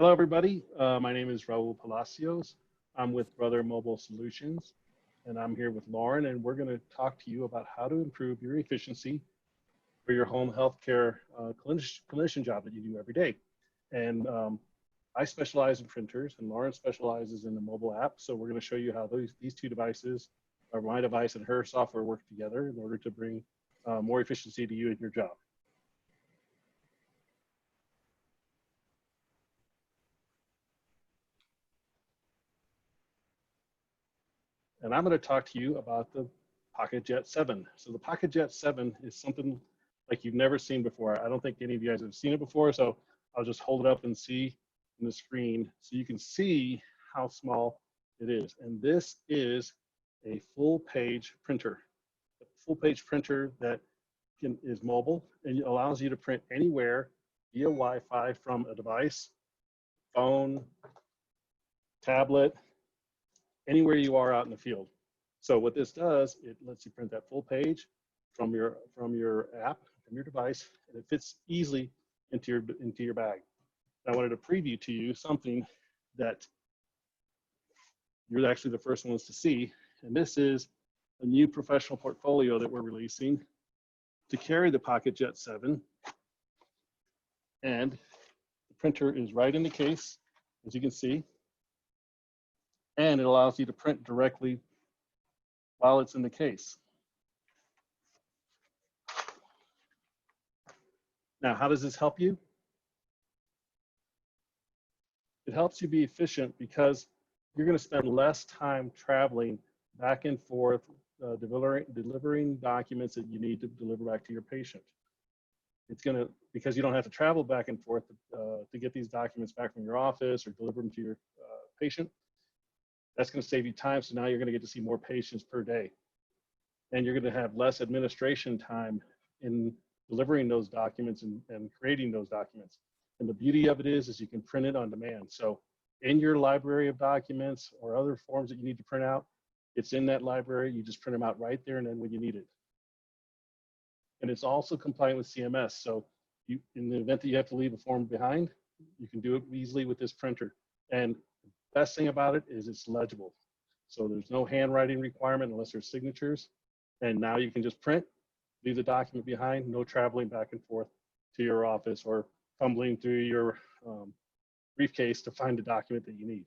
Hello, everybody. My name is Raul Palacios. I'm with Brother Mobile Solutions, and I'm here with Lauren, and we're going to talk to you about how to improve your efficiency for your home healthcare clinician job that you do every day. And I specialize in printers, and Lauren specializes in the mobile app. So we're going to show you how these two devices, or my device and her software, work together in order to bring more efficiency to you and your job. And I'm going to talk to you about the PocketJet 7. So the PocketJet 7 is something like you've never seen before. I don't think any of you guys have seen it before, so I'll just hold it up and see in the screen so you can see how small it is. And this is a full-page printer. A full-page printer that is mobile and allows you to print anywhere via Wi-Fi from a device, phone, tablet, anywhere you are out in the field. So what this does, it lets you print that full page from your app, from your device, and it fits easily into your bag. I wanted to preview to you something that you're actually the first ones to see, and this is a new professional portfolio that we're releasing to carry the PocketJet 7, and the printer is right in the case, as you can see. And it allows you to print directly while it's in the case. Now, how does this help you? It helps you be efficient because you're going to spend less time traveling back and forth, delivering documents that you need to deliver back to your patient. It's going to, because you don't have to travel back and forth to get these documents back from your office or deliver them to your patient. That's going to save you time, so now you're going to get to see more patients per day. And you're going to have less administration time in delivering those documents and creating those documents. And the beauty of it is you can print it on demand. So in your library of documents or other forms that you need to print out, it's in that library. You just print them out right there and then when you need it. And it's also compliant with CMS. So in the event that you have to leave a form behind, you can do it easily with this printer. And best thing about it is it's legible. So there's no handwriting requirement unless there's signatures. And now you can just print, leave the document behind, no traveling back and forth to your office or fumbling through your briefcase to find the document that you need.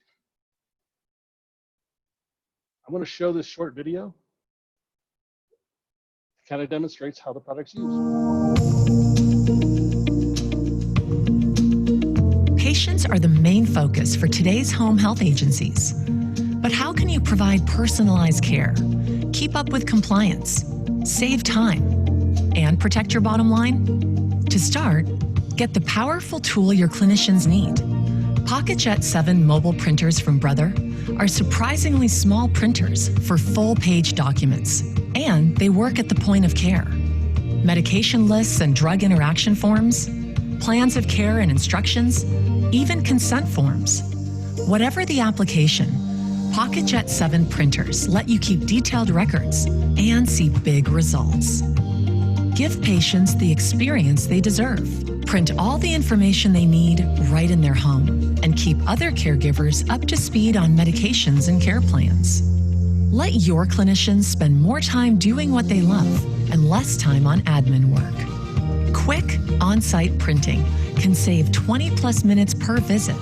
I'm going to show this short video. It kind of demonstrates how the product's used. Patients are the main focus for today's home health agencies. But how can you provide personalized care, keep up with compliance, save time, and protect your bottom line? To start, get the powerful tool your clinicians need. PocketJet 7 mobile printers from Brother are surprisingly small printers for full-page documents, and they work at the point of care. Medication lists and drug interaction forms, plans of care and instructions, even consent forms. Whatever the application, PocketJet 7 printers let you keep detailed records and see big results. Give patients the experience they deserve. Print all the information they need right in their home and keep other caregivers up to speed on medications and care plans. Let your clinicians spend more time doing what they love and less time on admin work. Quick on-site printing can save 20+ minutes per visit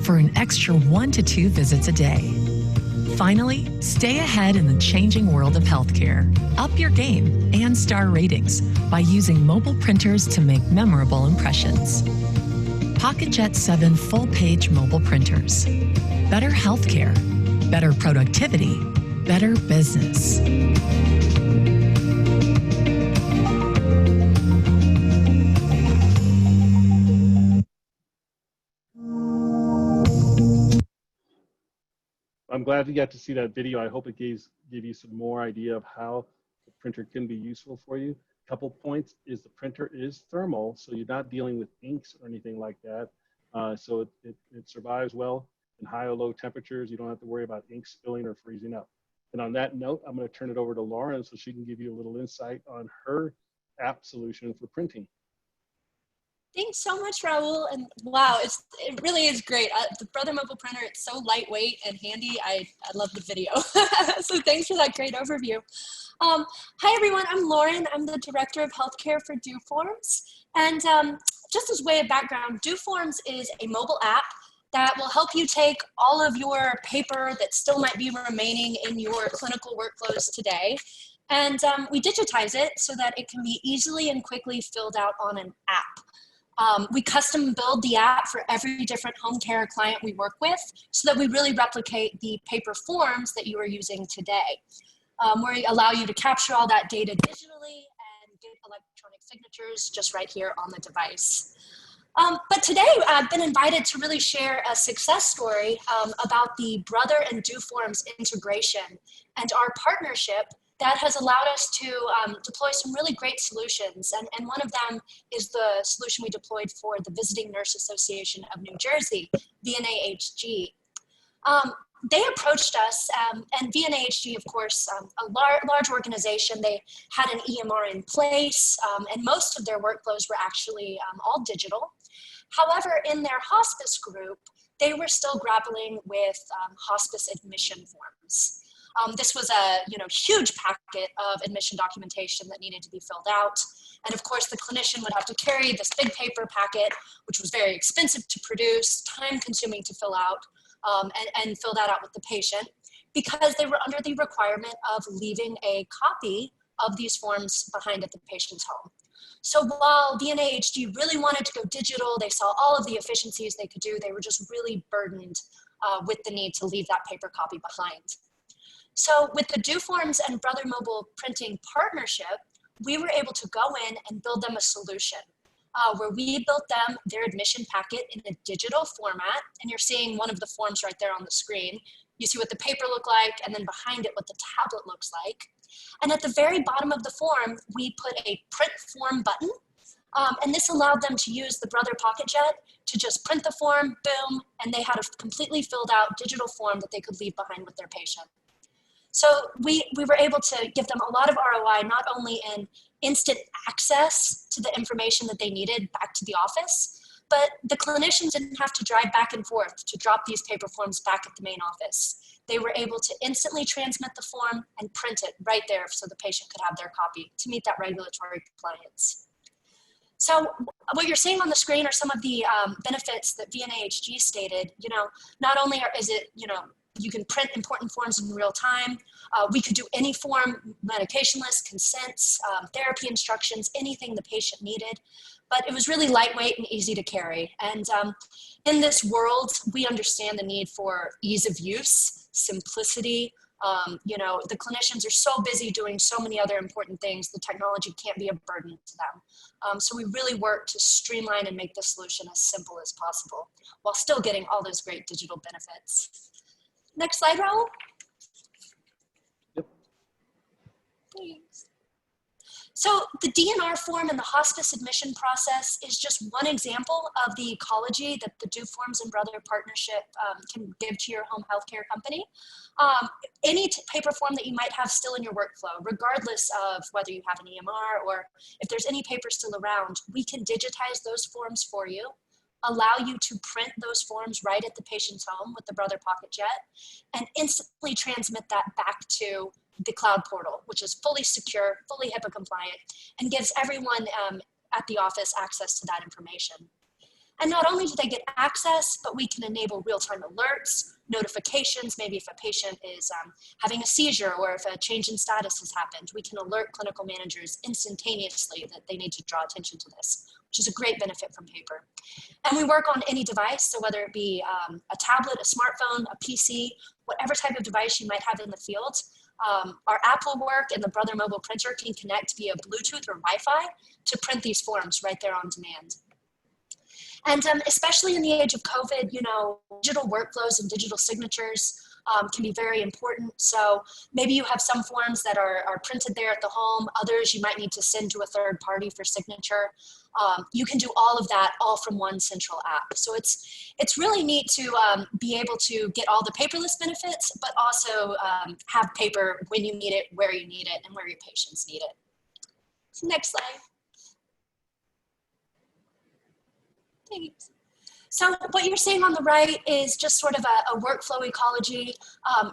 for an extra 1 to 2 visits a day. Finally, stay ahead in the changing world of healthcare. Up your game and star ratings by using mobile printers to make memorable impressions. PocketJet 7 full-page mobile printers. Better healthcare, better productivity, better business. I'm glad you got to see that video. I hope it gave you some more idea of how the printer can be useful for you. A couple points is the printer is thermal, so you're not dealing with inks or anything like that. So it survives well in high or low temperatures. You don't have to worry about ink spilling or freezing up. And on that note, I'm going to turn it over to Lauren so she can give you a little insight on her app solution for printing. Thanks so much, Raul. And wow, it really is great. The Brother Mobile Printer, it's so lightweight and handy. I love the video. So thanks for that great overview. Hi, everyone. I'm Lauren. I'm the Director of Healthcare for DoForms. And just as way of background, DoForms is a mobile app that will help you take all of your paper that still might be remaining in your clinical workflows today. And we digitize it so that it can be easily and quickly filled out on an app. We custom build the app for every different home care client we work with so that we really replicate the paper forms that you are using today. We allow you to capture all that data digitally and get electronic signatures just right here on the device. But today I've been invited to really share a success story about the Brother and DoForms integration and our partnership that has allowed us to deploy some really great solutions. And one of them is the solution we deployed for the Visiting Nurse Association of New Jersey, VNAHG. They approached us, and VNAHG, of course, a large organization. They had an EMR in place, and most of their workflows were actually all digital. However, in their hospice group, they were still grappling with hospice admission forms. This was a huge packet of admission documentation that needed to be filled out. And of course, the clinician would have to carry this big paper packet, which was very expensive to produce, time consuming to fill out, and fill that out with the patient, because they were under the requirement of leaving a copy of these forms behind at the patient's home. So while VNAHG really wanted to go digital, they saw all of the efficiencies they could do, they were just really burdened with the need to leave that paper copy behind. So with the DoForms and Brother Mobile Printing partnership, we were able to go in and build them a solution where we built them their admission packet in a digital format. And you're seeing one of the forms right there on the screen. You see what the paper looked like, and then behind it, what the tablet looks like. And at the very bottom of the form, we put a print form button. And this allowed them to use the Brother PocketJet to just print the form, boom, and they had a completely filled out digital form that they could leave behind with their patient. So we were able to give them a lot of ROI, not only in instant access to the information that they needed back to the office, but the clinicians didn't have to drive back and forth to drop these paper forms back at the main office. They were able to instantly transmit the form and print it right there so the patient could have their copy to meet that regulatory compliance. So what you're seeing on the screen are some of the benefits that VNAHG stated. Not only is it, you can print important forms in real time. We could do any form, medication list, consents, therapy instructions, anything the patient needed. But it was really lightweight and easy to carry. And in this world, we understand the need for ease of use, simplicity. The clinicians are so busy doing so many other important things, the technology can't be a burden to them. So we really work to streamline and make the solution as simple as possible while still getting all those great digital benefits. Next slide, Raul. Yep. Thanks. So the DNR form and the hospice admission process is just one example of the ecology that the DoForms and Brother partnership can give to your home healthcare company. Any paper form that you might have still in your workflow, regardless of whether you have an EMR or if there's any paper still around, we can digitize those forms for you, allow you to print those forms right at the patient's home with the Brother PocketJet, and instantly transmit that back to the cloud portal, which is fully secure, fully HIPAA compliant, and gives everyone at the office access to that information. And not only do they get access, but we can enable real-time alerts, notifications, maybe if a patient is having a seizure or if a change in status has happened, we can alert clinical managers instantaneously that they need to draw attention to this, which is a great benefit from paper. And we work on any device, so whether it be a tablet, a smartphone, a PC, whatever type of device you might have in the field, our app will work, and the Brother Mobile Printer can connect via Bluetooth or Wi-Fi to print these forms right there on demand. And especially in the age of COVID, digital workflows and digital signatures can be very important. So maybe you have some forms that are printed there at the home, others you might need to send to a third party for signature. You can do all of that all from one central app. So it's really neat to be able to get all the paperless benefits, but also have paper when you need it, where you need it, and where your patients need it. So next slide. Thanks. So what you're seeing on the right is just sort of a workflow ecology.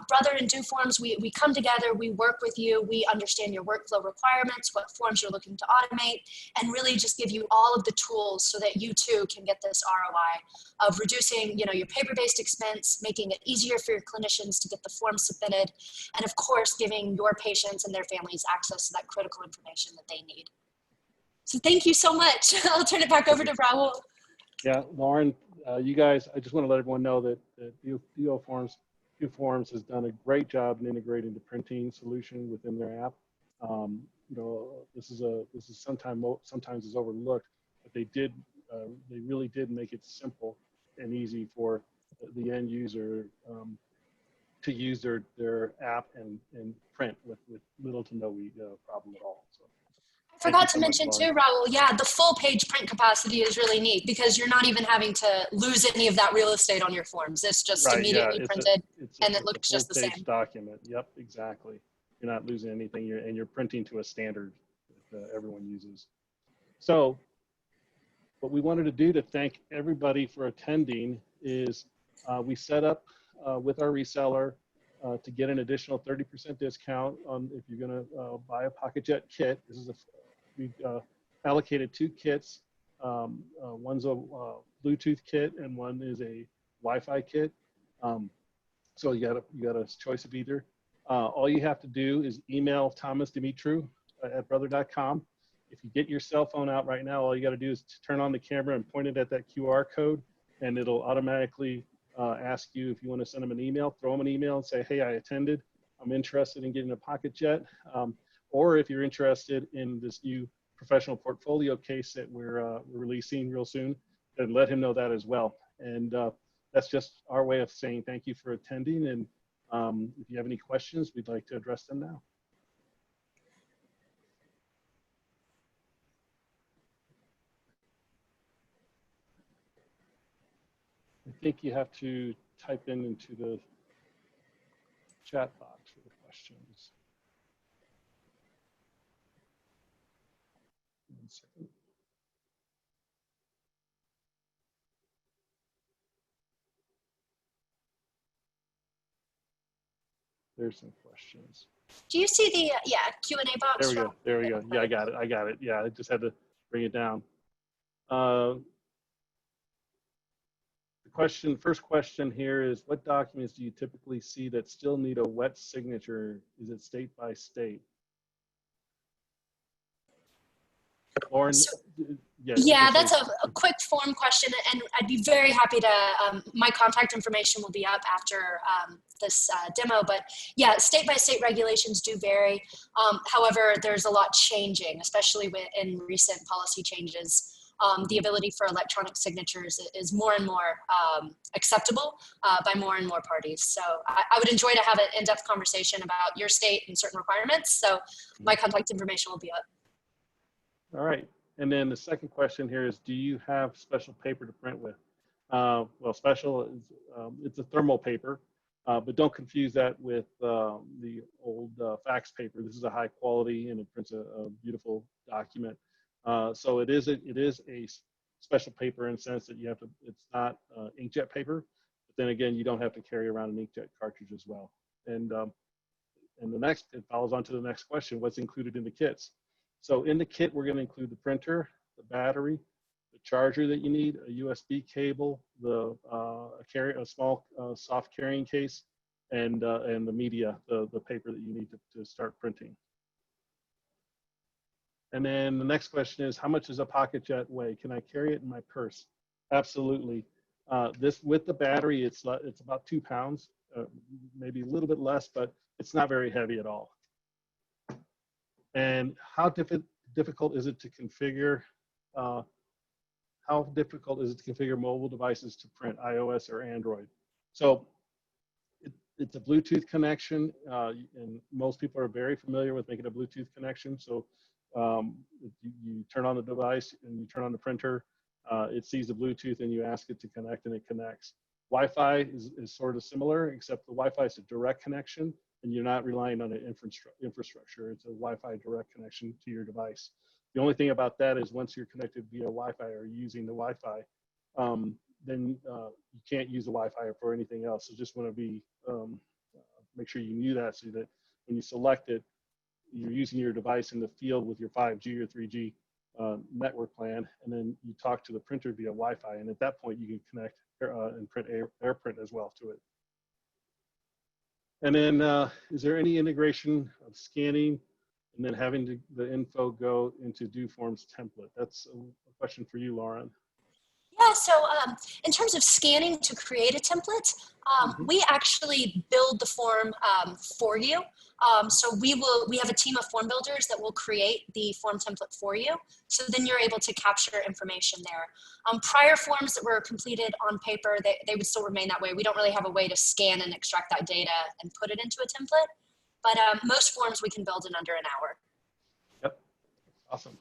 Brother and DoForms, we come together, we work with you, we understand your workflow requirements, what forms you're looking to automate, and really just give you all of the tools so that you too can get this ROI of reducing, you know, your paper-based expense, making it easier for your clinicians to get the forms submitted, and of course, giving your patients and their families access to that critical information that they need. So thank you so much. I'll turn it back over to Raul. Yeah, Lauren, you guys, I just want to let everyone know that DoForms has done a great job in integrating the printing solution within their app. You know, this is sometimes is overlooked, but they really did make it simple and easy for the end user to use their app and print with little to no problem at all. So. I forgot to mention too, Raul, yeah, the full page print capacity is really neat because you're not even having to lose any of that real estate on your forms. It's just immediately printed and it looks just the same. Document. Yep, exactly. You're not losing anything, and you're printing to a standard that everyone uses. So what we wanted to do to thank everybody for attending is we set up with our reseller to get an additional 30% discount on if you're going to buy a PocketJet kit. We allocated 2 kits. One's a Bluetooth kit and one is a Wi-Fi kit. So you got a choice of either. All you have to do is email Thomas Dimitru at brother.com. If you get your cell phone out right now, all you got to do is turn on the camera and point it at that QR code, and it'll automatically ask you if you want to send them an email. Throw them an email and say, hey, I attended. I'm interested in getting a PocketJet. Or if you're interested in this new professional portfolio case that we're releasing real soon, then let him know that as well. And that's just our way of saying thank you for attending. And if you have any questions, we'd like to address them now. I think you have to type into the chat box for the questions. 1 second. There's some questions. Do you see the Q&A box? There we go. There we go. Yeah, I got it. I got it. Yeah, I just had to bring it down. First question here is, what documents do you typically see that still need a wet signature? Is it state by state? Lauren, yeah, that's a quick form question, and I'd be very happy to, my contact information will be up after this demo, but yeah, state by state regulations do vary. However, there's a lot changing, especially in recent policy changes. The ability for electronic signatures is more and more acceptable by more and more parties. So I would enjoy to have an in-depth conversation about your state and certain requirements. So my contact information will be up. All right. And then the second question here is, do you have special paper to print with? Well, special is, it's a thermal paper, but don't confuse that with the old fax paper. This is a high quality and it prints a beautiful document. So it is a special paper in the sense that you have to, it's not inkjet paper, but then again, you don't have to carry around an inkjet cartridge as well. And it follows on to the next question, what's included in the kits? So in the kit, we're going to include the printer, the battery, the charger that you need, a USB cable, a small soft carrying case, and the media, the paper that you need to start printing. And then the next question is, how much does a PocketJet weigh? Can I carry it in my purse? Absolutely. This with the battery, it's about 2 pounds, maybe a little bit less, but it's not very heavy at all. And how difficult is it to configure? How difficult is it to configure mobile devices to print, iOS or Android? So it's a Bluetooth connection, and most people are very familiar with making a Bluetooth connection. So you turn on the device and you turn on the printer, it sees the Bluetooth and you ask it to connect and it connects. Wi-Fi is sort of similar, except the Wi-Fi is a direct connection and you're not relying on an infrastructure. It's a Wi-Fi direct connection to your device. The only thing about that is once you're connected via Wi-Fi or using the Wi-Fi, then you can't use the Wi-Fi for anything else. So just want to be make sure you knew that, so that when you select it, you're using your device in the field with your 5G or 3G network plan, and then you talk to the printer via Wi-Fi, and at that point you can connect and print AirPrint as well to it. And then is there any integration of scanning and then having the info go into DoForms template? That's a question for you, Lauren. Yeah, so in terms of scanning to create a template, we actually build the form for you. So we have a team of form builders that will create the form template for you. So then you're able to capture information there. Prior forms that were completed on paper, they would still remain that way. We don't really have a way to scan and extract that data and put it into a template. But most forms we can build in under an hour. Yep, awesome.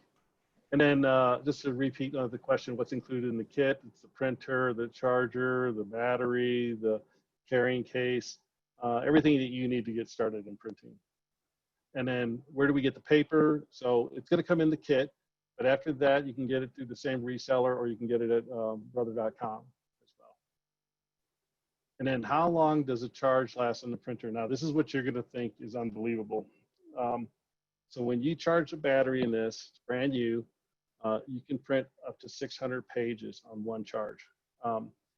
And then just to repeat the question, what's included in the kit? It's the printer, the charger, the battery, the carrying case, everything that you need to get started in printing. And then where do we get the paper? So it's going to come in the kit, but after that, you can get it through the same reseller, or you can get it at brother.com as well. And then how long does a charge last on the printer? Now, this is what you're going to think is unbelievable. So when you charge the battery in this, it's brand new, you can print up to 600 pages on one charge.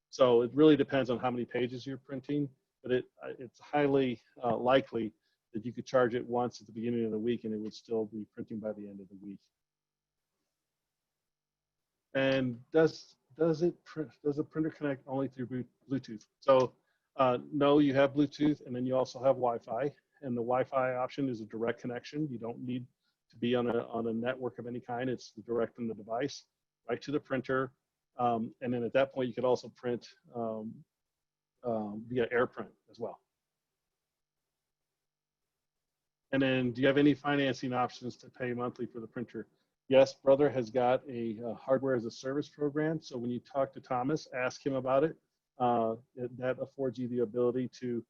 So it really depends on how many pages you're printing, but it's highly likely that you could charge it once at the beginning of the week and it would still be printing by the end of the week. And does the printer connect only through Bluetooth? So no, you have Bluetooth, and then you also have Wi-Fi, and the Wi-Fi option is a direct connection. You don't need to be on a network of any kind. It's direct from the device right to the printer. And then at that point, you could also print via AirPrint as well. And then do you have any financing options to pay monthly for the printer? Yes, Brother has got a hardware as a service program. So when you talk to Thomas, ask him about it. That affords you the ability to,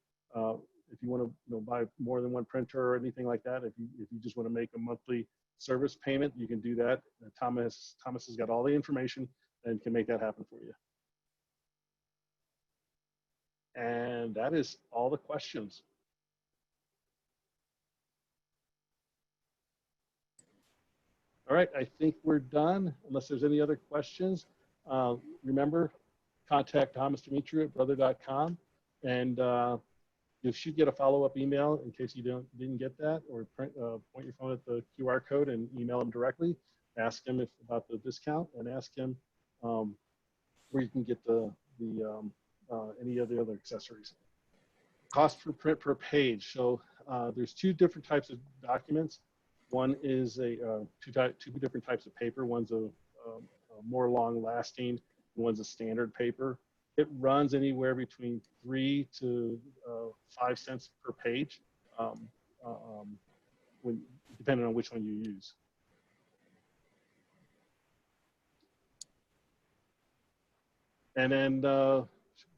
if you want to buy more than one printer or anything like that, if you just want to make a monthly service payment, you can do that. Thomas has got all the information and can make that happen for you. And that is all the questions. All right, I think we're done, unless there's any other questions. Remember, contact Thomas Dimitri at brother.com, and you should get a follow-up email in case you didn't get that, or point your phone at the QR code and email him directly. Ask him about the discount, and ask him where you can get any of the other accessories. Cost per print per page. So there's two different types of documents. One is two different types of paper. One's a more long-lasting, one's a standard paper. It runs anywhere between 3 to 5 cents per page, depending on which one you use. And then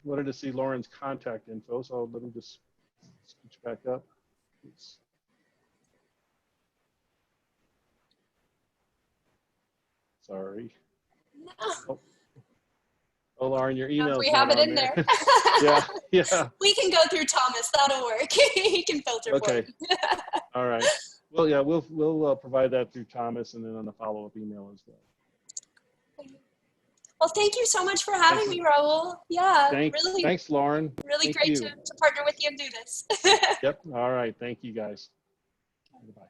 wanted to see Lauren's contact info, so let me just switch back up. Sorry. No. Oh, Lauren, your email. We have it in there. Yeah. We can go through Thomas. That'll work. He can filter for you. All right. Well, yeah, we'll provide that through Thomas, and then on the follow-up email as well. Well, thank you so much for having me, Raul. Yeah, thanks, Lauren. Really great to partner with you and do this. Yep. All right. Thank you, guys. Goodbye.